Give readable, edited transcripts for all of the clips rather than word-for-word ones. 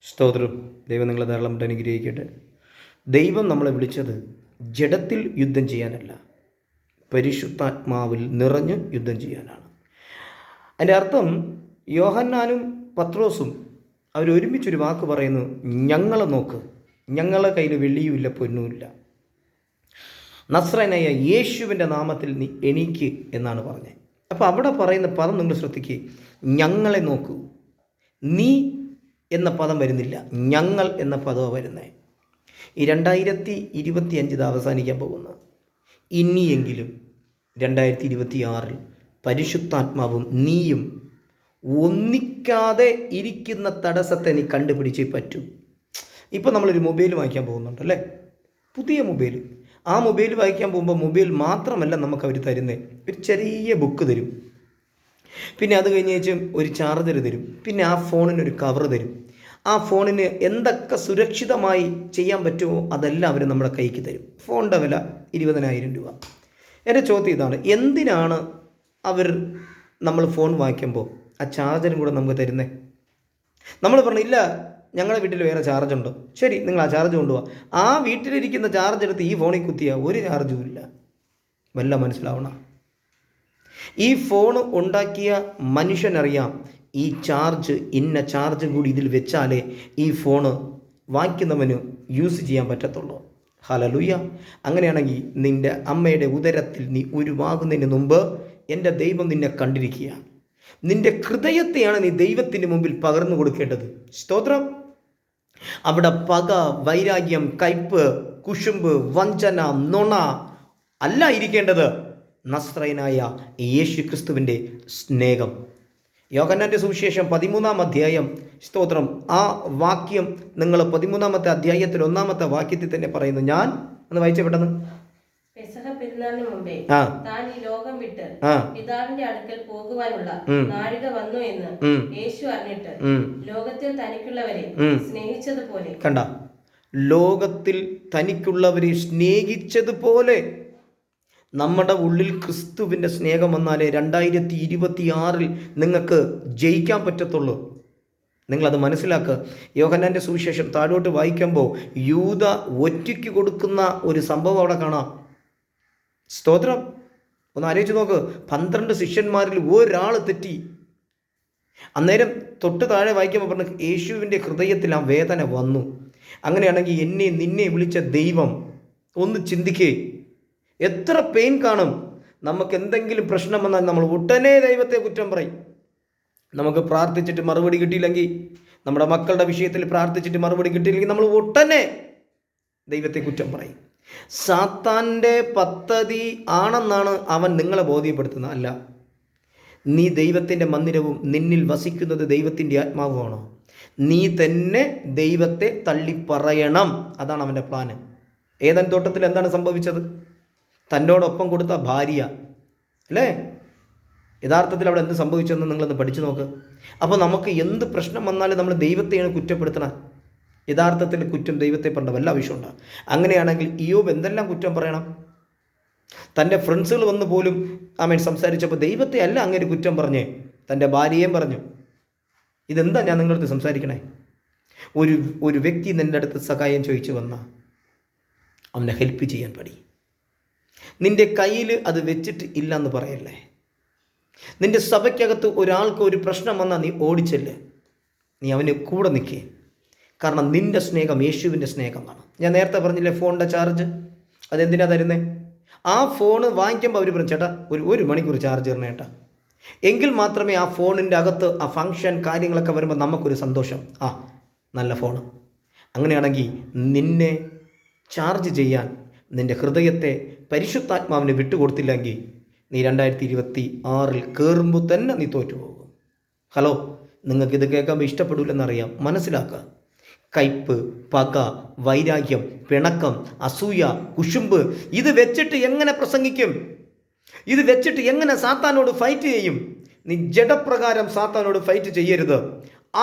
സ്തോത്രം. ദൈവം നിങ്ങളെ ധാരാളം അനുഗ്രഹിക്കട്ടെ. ദൈവം നമ്മളെ വിളിച്ചത് ജഡത്തിൽ യുദ്ധം ചെയ്യാനല്ല, പരിശുദ്ധാത്മാവിൽ നിറഞ്ഞ് യുദ്ധം ചെയ്യാനാണ്. അതിൻ്റെ അർത്ഥം യോഹന്നാനും പത്രോസും അവരൊരുമിച്ചൊരു വാക്ക് പറയുന്നു, ഞങ്ങളെ നോക്ക്, ഞങ്ങളെ കയ്യിൽ വെള്ളിയുമില്ല പൊന്നുമില്ല, നസ്രയനായ യേശുവിൻ്റെ നാമത്തിൽ നീ എണീക്ക് എന്നാണ് പറഞ്ഞത്. അപ്പോൾ അവിടെ പറയുന്ന പദം നിങ്ങൾ ശ്രദ്ധിക്കുക, ഞങ്ങളെ നോക്കൂ. നീ എന്ന പദം വരുന്നില്ല, ഞങ്ങൾ എന്ന പദമാണ് വരുന്നത്. ഈ 2025 അവസാനിക്കാൻ പോകുന്നു. ഇനിയെങ്കിലും 2026 പരിശുദ്ധാത്മാവും നീയും ഒന്നിക്കാതെ ഇരിക്കുന്ന തടസ്സത്തെ നീ കണ്ടുപിടിച്ചേ പറ്റൂ. ഇപ്പോൾ നമ്മളൊരു മൊബൈൽ വാങ്ങിക്കാൻ പോകുന്നുണ്ടല്ലേ, പുതിയ മൊബൈൽ. ആ മൊബൈൽ വാങ്ങിക്കാൻ പോകുമ്പോൾ മൊബൈൽ മാത്രമല്ല നമുക്ക് അവർ തരുന്നത്, ഒരു ചെറിയ ബുക്ക് തരും, പിന്നെ അത് കഴിഞ്ഞ് ഒരു ചാർജർ തരും, പിന്നെ ആ ഫോണിനൊരു കവർ തരും. ആ ഫോണിന് എന്തൊക്കെ സുരക്ഷിതമായി ചെയ്യാൻ പറ്റുമോ അതെല്ലാം അവർ നമ്മുടെ കൈക്ക് തരും. ഫോണിൻ്റെ വില 20,000 രൂപ. എൻ്റെ ചോദ്യം ഇതാണ്, എന്തിനാണ് അവർ നമ്മൾ ഫോൺ വാങ്ങിക്കുമ്പോൾ ആ ചാർജറും കൂടെ നമുക്ക് തരുന്നത്? നമ്മൾ പറഞ്ഞു, ഇല്ല ഞങ്ങളുടെ വീട്ടിൽ വേറെ ചാർജുണ്ട്. ശരി, നിങ്ങൾ ആ ചാർജ് കൊണ്ടുപോവാ. ആ വീട്ടിലിരിക്കുന്ന ചാർജ് എടുത്ത് ഈ ഫോണിൽ കുത്തിയാൽ ഒരു ചാർജും ഇല്ല. വല്ല മനസ്സിലാവണം. ഈ ഫോൺ ഉണ്ടാക്കിയ മനുഷ്യനറിയാം ഈ ചാർജ്, ഇന്ന ചാർജും കൂടി ഇതിൽ വെച്ചാലേ ഈ ഫോണ് വാങ്ങിക്കുന്നവന് യൂസ് ചെയ്യാൻ പറ്റത്തുള്ളൂ. ഹല്ലേലൂയ. അങ്ങനെയാണെങ്കിൽ നിൻ്റെ അമ്മയുടെ ഉദരത്തിൽ നീ ഉരുവാകുന്നതിന് മുമ്പ് എൻ്റെ ദൈവം നിന്നെ കണ്ടിരിക്കുക. നിൻ്റെ ഹൃദയത്തെയാണ് നീ ദൈവത്തിന് മുമ്പിൽ പകർന്നു കൊടുക്കേണ്ടത്. സ്തോത്രം. അവിടെ പക, വൈരാഗ്യം, കയ്പ്, കുശുമ്പ്, വഞ്ചന, നുണ അല്ല ഇരിക്കേണ്ടത്, നസ്രയനായ യേശു ക്രിസ്തുവിൻ്റെ സ്നേഹം. യോഹന്നാൻ്റെ സുവിശേഷം 13-ാം അധ്യായം, സ്തോത്രം, ആ വാക്യം നിങ്ങൾ 13-ാമത്തെ അധ്യായത്തിൽ 1-ാമത്തെ വാക്യത്തിൽ തന്നെ പറയുന്നു. ഞാൻ ഒന്ന് വായിച്ച പെട്ടെന്ന്. പെസഹ പെരുന്നാളിന് മുമ്പേ താൻ ഈ ലോകം വിട്ട് പിതാവിന്റെ അടുക്കൽ പോകുവാനുള്ള നാഴിക വന്നു എന്ന് യേശു അറിഞ്ഞിട്ട് ലോകത്തിൽ തനിക്കുള്ളവരെ സ്നേഹിച്ചതുപോലെ, കണ്ട, ലോകത്തിൽ തനിക്കുള്ളവരെ സ്നേഹിച്ചതുപോലെ നമ്മുടെ ഉള്ളിൽ ക്രിസ്തുവിൻ്റെ സ്നേഹം വന്നാലേ 2026 നിങ്ങൾക്ക് ജയിക്കാൻ പറ്റത്തുള്ളൂ. നിങ്ങളത് മനസ്സിലാക്കുക. യോഹന്നാൻ്റെ സുവിശേഷം താഴോട്ട് വായിക്കുമ്പോൾ യൂദ ഒറ്റയ്ക്ക് കൊടുക്കുന്ന ഒരു സംഭവം അവിടെ കാണാം. സ്തോത്രം. ഒന്ന് ആലോചിച്ച് നോക്ക്, 12 ശിഷ്യന്മാരിൽ ഒരാൾ തെറ്റി. അന്നേരം തൊട്ട് താഴെ വായിക്കുമ്പോൾ പറഞ്ഞു, യേശുവിൻ്റെ ഹൃദയത്തിൽ ആ വേദന വന്നു. അങ്ങനെയാണെങ്കിൽ എന്നെ നിന്നെ വിളിച്ച ദൈവം, ഒന്ന് ചിന്തിക്കേ, എത്ര പെയിൻ കാണും. നമുക്ക് എന്തെങ്കിലും പ്രശ്നം വന്നാൽ നമ്മൾ ഉടനെ ദൈവത്തെ കുറ്റം പറയും. നമുക്ക് പ്രാർത്ഥിച്ചിട്ട് മറുപടി കിട്ടിയില്ലെങ്കിൽ, നമ്മുടെ മക്കളുടെ വിഷയത്തിൽ പ്രാർത്ഥിച്ചിട്ട് മറുപടി കിട്ടിയില്ലെങ്കിൽ നമ്മൾ ഉടനെ ദൈവത്തെ കുറ്റം പറയും. സാത്താൻ്റെ പദ്ധതി ആണെന്നാണ് അവൻ നിങ്ങളെ ബോധ്യപ്പെടുത്തുന്നത്. അല്ല, നീ ദൈവത്തിൻ്റെ മന്ദിരവും നിന്നിൽ വസിക്കുന്നത് ദൈവത്തിൻ്റെ ആത്മാവുമാണോ? നീ തന്നെ ദൈവത്തെ തള്ളിപ്പറയണം. അതാണ് അവൻ്റെ പ്ലാന്. ഏദൻ തോട്ടത്തിൽ എന്താണ് സംഭവിച്ചത്? തന്നോടൊപ്പം കൊടുത്ത ഭാര്യ അല്ലേ, യഥാർത്ഥത്തിൽ അവിടെ എന്ത് സംഭവിച്ചെന്ന് നിങ്ങളൊന്ന് പഠിച്ചു നോക്ക്. അപ്പോൾ നമുക്ക് എന്ത് പ്രശ്നം വന്നാലും നമ്മൾ ദൈവത്തെയാണ് കുറ്റപ്പെടുത്തണം. യഥാർത്ഥത്തിൽ കുറ്റം ദൈവത്തെ പറഞ്ഞ വല്ല ആവശ്യമുണ്ടോ? അങ്ങനെയാണെങ്കിൽ ഇയ്യോബ് എന്തെല്ലാം കുറ്റം പറയണം? തൻ്റെ ഫ്രണ്ട്സുകൾ വന്ന് പോലും സംസാരിച്ചപ്പോൾ ദൈവത്തെ അല്ല അങ്ങനെ കുറ്റം പറഞ്ഞേ, തൻ്റെ ഭാര്യയും പറഞ്ഞു. ഇതെന്താ ഞാൻ നിങ്ങളുടെ അടുത്ത് സംസാരിക്കണേ? ഒരു വ്യക്തി നിൻ്റെ അടുത്ത് സഹായം ചോദിച്ചു വന്നാൽ അവനെ ഹെൽപ്പ് ചെയ്യാൻ പഠി. നിൻ്റെ കയ്യിൽ അത് വെച്ചിട്ട് ഇല്ലയെന്ന് പറയല്ലേ. നിൻ്റെ സഭയ്ക്കകത്ത് ഒരാൾക്ക് ഒരു പ്രശ്നം വന്നാൽ നീ ഓടിച്ചല്ലേ, നീ അവന് കൂടെ നിൽക്കേ. കാരണം നിൻ്റെ സ്നേഹം യേശുവിൻ്റെ സ്നേഹമാണ്. ഞാൻ നേരത്തെ പറഞ്ഞില്ലേ, ഫോണിൻ്റെ ചാർജ് അതെന്തിനാണ് തരുന്നത്? ആ ഫോണ് വാങ്ങിക്കുമ്പോൾ അവർ പറഞ്ഞു, ചേട്ടാ ഒരു മണിക്കൂർ ചാർജ് തരണേ ചേട്ടാ. എങ്കിൽ മാത്രമേ ആ ഫോണിൻ്റെ അകത്ത് ആ ഫങ്ഷൻ കാര്യങ്ങളൊക്കെ വരുമ്പോൾ നമുക്കൊരു സന്തോഷം. ആ നല്ല ഫോണ്. അങ്ങനെയാണെങ്കിൽ നിന്നെ ചാർജ് ചെയ്യാൻ നിൻ്റെ ഹൃദയത്തെ പരിശുദ്ധാത്മാവിന് വിട്ടുകൊടുത്തില്ലെങ്കിൽ നീ 2026 കയറുമ്പോൾ തന്നെ നീ തോറ്റുപോകും. ഹലോ, നിങ്ങൾക്കിത് കേൾക്കുമ്പോൾ ഇഷ്ടപ്പെടില്ലെന്നറിയാം. മനസ്സിലാക്കുക. കയ്പ്, പക, വൈരാഗ്യം, പിണക്കം, അസൂയ, കുശുമ്പ്, ഇത് വെച്ചിട്ട് എങ്ങനെ പ്രസംഗിക്കും? ഇത് വെച്ചിട്ട് എങ്ങനെ സാത്താനോട് ഫൈറ്റ് ചെയ്യും? നീ ജഡപ്രകാരം സാത്താനോട് ഫൈറ്റ് ചെയ്യരുത്.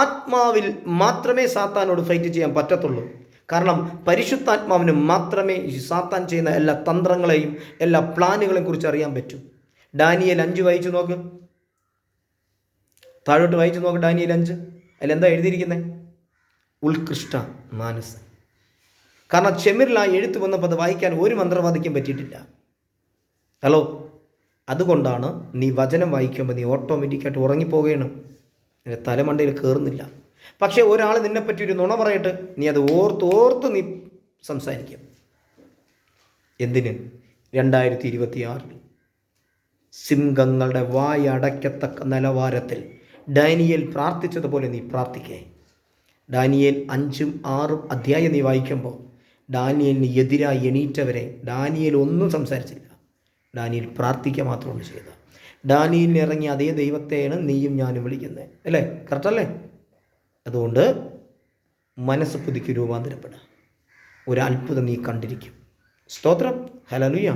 ആത്മാവിൽ മാത്രമേ സാത്താനോട് ഫൈറ്റ് ചെയ്യാൻ പറ്റത്തുള്ളൂ. കാരണം പരിശുദ്ധാത്മാവിന് മാത്രമേ ഈ സാത്താൻ ചെയ്യുന്ന എല്ലാ തന്ത്രങ്ങളെയും എല്ലാ പ്ലാനുകളെയും കുറിച്ച് അറിയാൻ പറ്റൂ. ഡാനിയേൽ 5 വായിച്ചു നോക്ക്, താഴോട്ട് വായിച്ചു നോക്ക്. ഡാനിയേൽ 5 അതിലെന്താ എഴുതിയിരിക്കുന്നത്? ഉത്കൃഷ്ട മാനസൻ. കാരണം ചെമ്മിരിൽ ആ എഴുത്ത് വന്നപ്പോൾ അത് വായിക്കാൻ ഒരു മന്ത്രവാദിക്കും പറ്റിയിട്ടില്ല. ഹലോ, അതുകൊണ്ടാണ് നീ വചനം വായിക്കുമ്പോൾ നീ ഓട്ടോമാറ്റിക്കായിട്ട് ഉറങ്ങിപ്പോവുകയാണ്, നിന്റെ തലമണ്ടയിൽ കയറുന്നില്ല. പക്ഷേ ഒരാൾ നിന്നെപ്പറ്റി ഒരു നുണ പറയട്ടെ, നീ അത് ഓർത്ത് നീ സംസാരിക്കും. എന്തിന്? 2026 സിംഹങ്ങളുടെ വായടയ്ക്കത്തക്ക നിലവാരത്തിൽ ഡാനിയേൽ പ്രാർത്ഥിച്ചതുപോലെ നീ പ്രാർത്ഥിക്കേ. ഡാനിയേൽ 5ഉം 6ഉം അധ്യായം നീ വായിക്കുമ്പോൾ ഡാനിയേലിന് എതിരായി എണീറ്റവരെ ഡാനിയേൽ ഒന്നും സംസാരിച്ചില്ല. ഡാനിയേൽ പ്രാർത്ഥിക്കുക മാത്രമാണ് ചെയ്തത്. ഡാനിയേലിന് ഇറങ്ങിയ അതേ ദൈവത്തെയാണ് നീയും ഞാനും വിളിക്കുന്നത്, അല്ലേ? കറക്റ്റല്ലേ? അതുകൊണ്ട് മനസ്സ് പുതുക്കി രൂപാന്തരപ്പെടുക. ഒരു അത്ഭുതം നീ കണ്ടിരിക്കും. സ്തോത്രം. ഹല്ലേലൂയ.